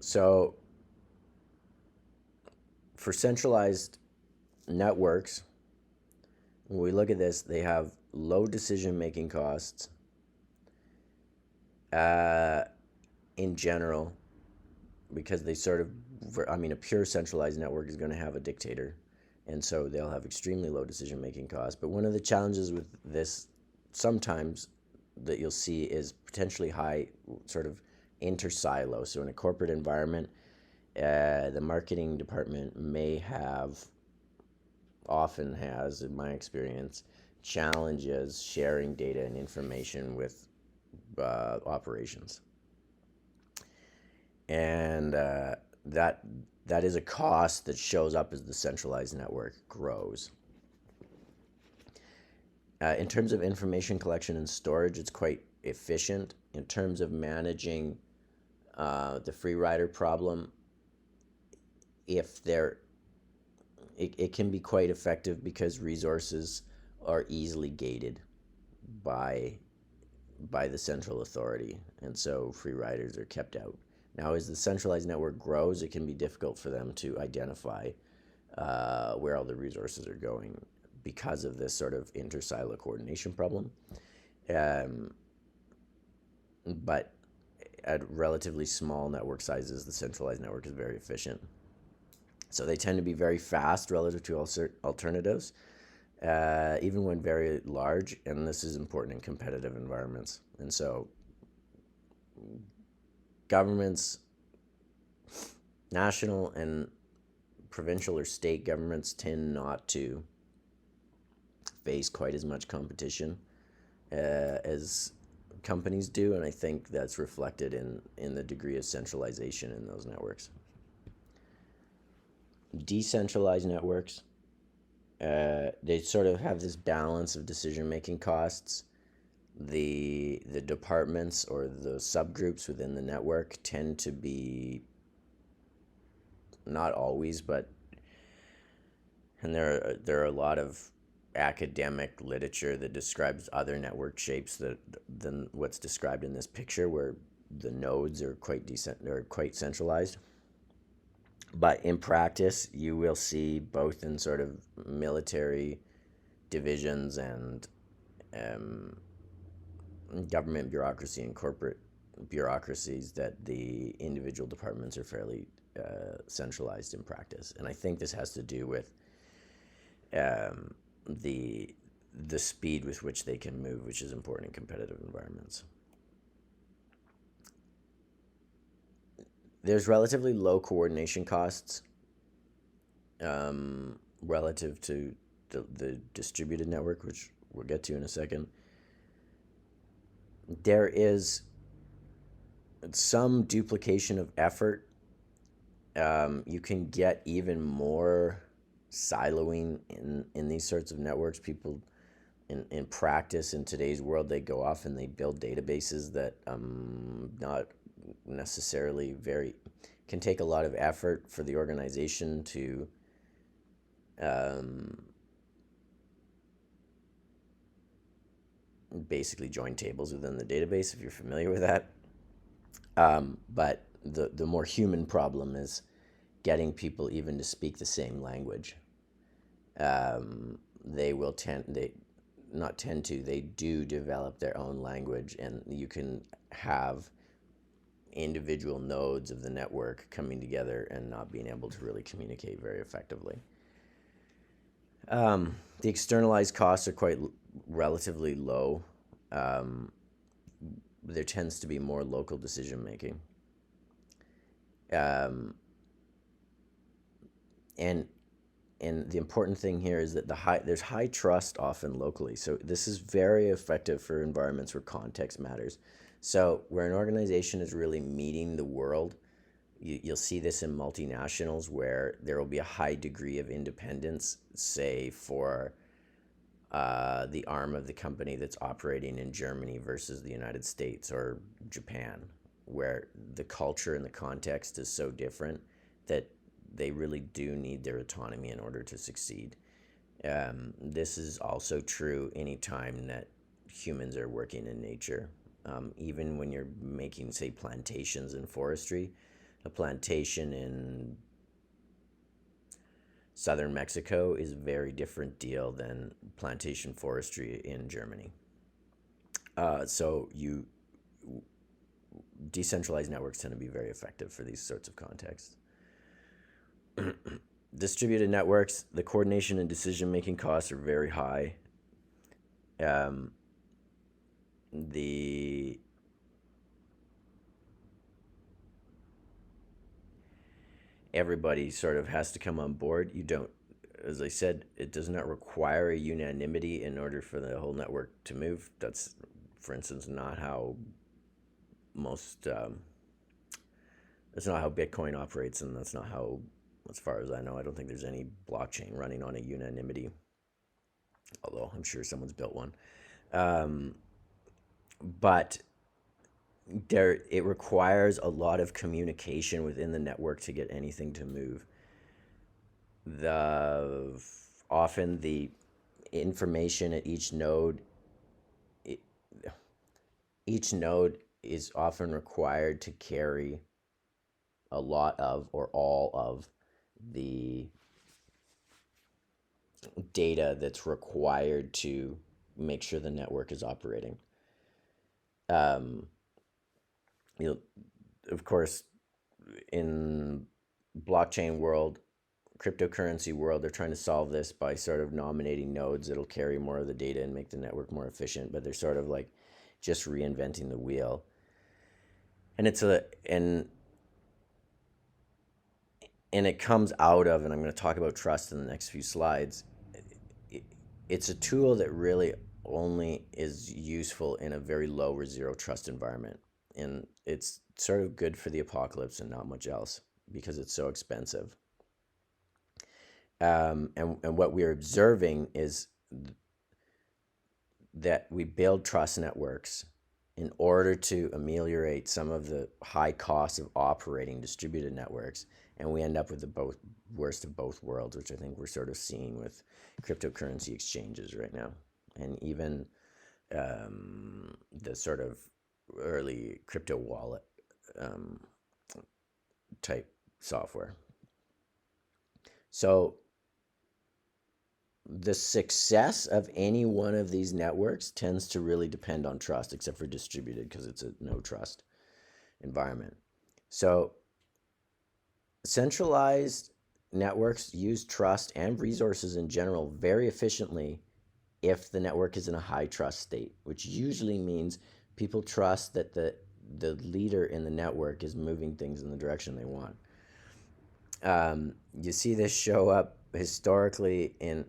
So for centralized networks, when we look at this, they have low decision making costs uh, in general because they sort of, I mean, a pure centralized network is going to have a dictator. And so they'll have extremely low decision making costs. But one of the challenges with this sometimes that you'll see is potentially high sort of inter-silo. So in a corporate environment, the marketing department may have, often has, in my experience, challenges sharing data and information with operations, and that that is a cost that shows up as the centralized network grows. In terms of information collection and storage, it's quite efficient. In terms of managing the free rider problem, if there it can be quite effective because resources are easily gated by the central authority, and so free riders are kept out. Now, as the centralized network grows, it can be difficult for them to identify where all the resources are going because of this sort of inter-silo coordination problem. Um, but at relatively small network sizes, the centralized network is very efficient. So they tend to be very fast relative to alternatives, even when very large, and this is important in competitive environments. And so governments, national and provincial or state governments, tend not to face quite as much competition as companies do, and I think that's reflected in the degree of centralization in those networks. Decentralized networks, they sort of have this balance of decision making costs. The departments or the subgroups within the network tend to be, not always, but, and there are a lot of academic literature that describes other network shapes than what's described in this picture, where the nodes are quite centralized. But in practice, you will see both in sort of military divisions and um, government bureaucracy and corporate bureaucracies that the individual departments are fairly centralized in practice. And I think this has to do with um, the the speed with which they can move, which is important in competitive environments. There's relatively low coordination costs relative to the distributed network, which we'll get to in a second. There is some duplication of effort. You can get even more siloing in these sorts of networks. People in practice in today's world, they go off and they build databases that not necessarily very, can take a lot of effort for the organization to um, basically join tables within the database, if you're familiar with that. But the more human problem is getting people even to speak the same language. They will tend, they not tend to, they do develop their own language, and you can have individual nodes of the network coming together and not being able to really communicate very effectively. The externalized costs are quite relatively low. Um, there tends to be more local decision making. Um, and and the important thing here is that there's high trust often locally. So this is very effective for environments where context matters. So where an organization is really meeting the world, you'll see this in multinationals where there will be a high degree of independence, say for the arm of the company that's operating in Germany versus the United States or Japan, where the culture and the context is so different that they really do need their autonomy in order to succeed. This is also true anytime that humans are working in nature. Even when you're making, say, plantations in forestry, A plantation in southern Mexico is a very different deal than plantation forestry in Germany. So you decentralized networks tend to be very effective for these sorts of contexts. Distributed networks, the coordination and decision making costs are very high. Um, the Everybody sort of has to come on board. You don't, as I said, it does not require a unanimity in order for the whole network to move. That's, for instance, not how most. That's not how Bitcoin operates, and that's not how, as far as I know, I don't think there's any blockchain running on a unanimity. Although I'm sure someone's built one. Um, but it requires a lot of communication within the network to get anything to move. The Often the information at it, each node is often required to carry a lot of or all of the data that's required to make sure the network is operating. Um, you know, of course, in blockchain world, cryptocurrency world, they're trying to solve this by sort of nominating nodes that'll carry more of the data and make the network more efficient. But they're sort of like just reinventing the wheel, and it comes out of, and I'm going to talk about trust in the next few slides. It's a tool that really only is useful in a very low or zero trust environment, and it's sort of good for the apocalypse and not much else because it's so expensive. And what we're observing is that we build trust networks in order to ameliorate some of the high costs of operating distributed networks, and we end up with the worst of both worlds, which I think we're sort of seeing with cryptocurrency exchanges right now, and even the sort of early crypto wallet um, type software. So the success of any one of these networks tends to really depend on trust, except for distributed because it's a no trust environment. So centralized networks use trust and resources in general very efficiently if the network is in a high trust state, which usually means people trust that the leader in the network is moving things in the direction they want. You see this show up historically in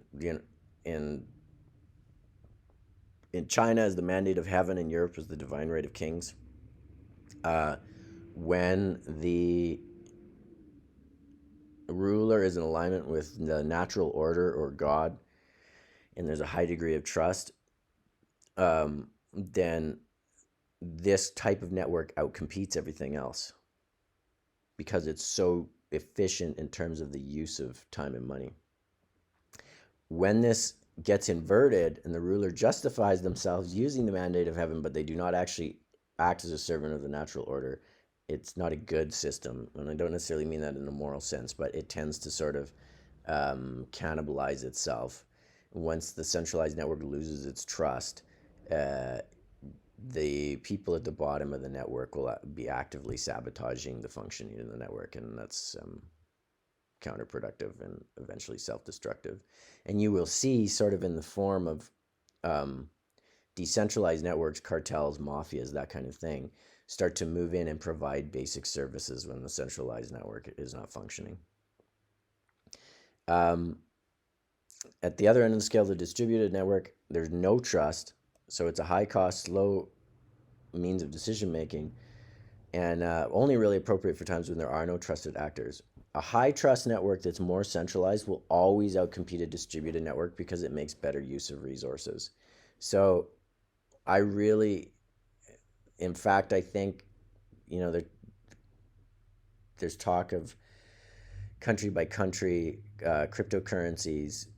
in China as the mandate of heaven, in Europe as the divine right of kings. When the ruler is in alignment with the natural order or God, and there's a high degree of trust, then this type of network outcompetes everything else because it's so efficient in terms of the use of time and money. When this gets inverted and the ruler justifies themselves using the mandate of heaven, but they do not actually act as a servant of the natural order, it's not a good system. And I don't necessarily mean that in a moral sense, but it tends to sort of cannibalize itself. Once the centralized network loses its trust, the people at the bottom of the network will be actively sabotaging the functioning of the network, and that's counterproductive and eventually self-destructive. And you will see, sort of in the form of decentralized networks, cartels, mafias, that kind of thing, start to move in and provide basic services when the centralized network is not functioning. At the other end of the scale, the distributed network, there's no trust, so it's a high cost, slow means of decision making, and only really appropriate for times when there are no trusted actors. A high trust network that's more centralized will always outcompete a distributed network because it makes better use of resources. So I really, in fact, I think, there's talk of country by country cryptocurrencies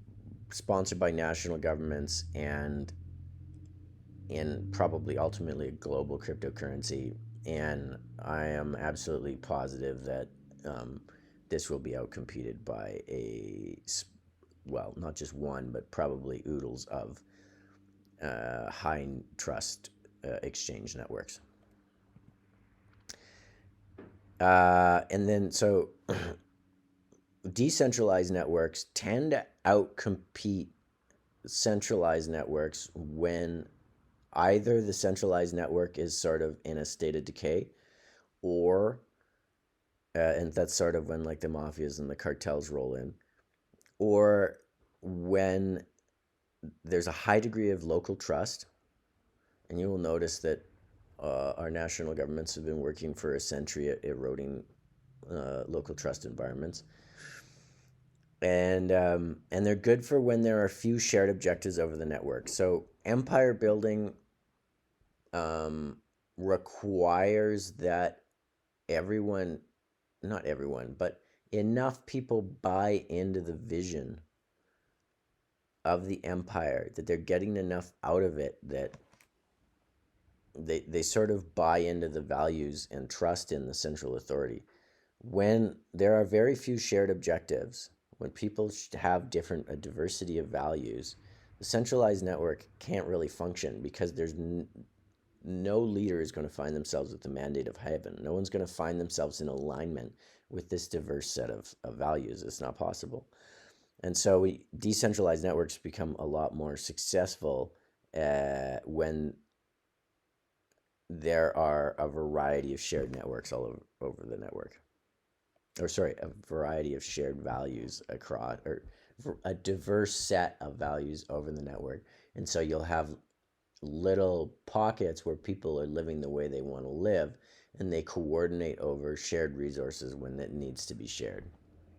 sponsored by national governments, and in probably ultimately a global cryptocurrency And I am absolutely positive that this will be outcompeted by well, not just one, but probably oodles of high trust exchange networks. And then, so decentralized networks tend to outcompete centralized networks when either the centralized network is sort of in a state of decay, or and that's sort of when like the mafias and the cartels roll in, or when there's a high degree of local trust. And you will notice that our national governments have been working for a century at eroding local trust environments, and they're good for when there are few shared objectives over the network. So empire building requires that everyone, not everyone, but enough people buy into the vision of the empire, that they're getting enough out of it, that they sort of buy into the values and trust in the central authority. When there are very few shared objectives, when people have a diversity of values, the centralized network can't really function, because no leader is going to find themselves with the mandate of heaven. No one's going to find themselves in alignment with this diverse set of values. It's not possible. And so decentralized networks become a lot more successful when there are a variety of shared networks all over the network. Or sorry, a variety of shared values across, or a diverse set of values over the network. And so you'll have little pockets where people are living the way they want to live, and they coordinate over shared resources when it needs to be shared.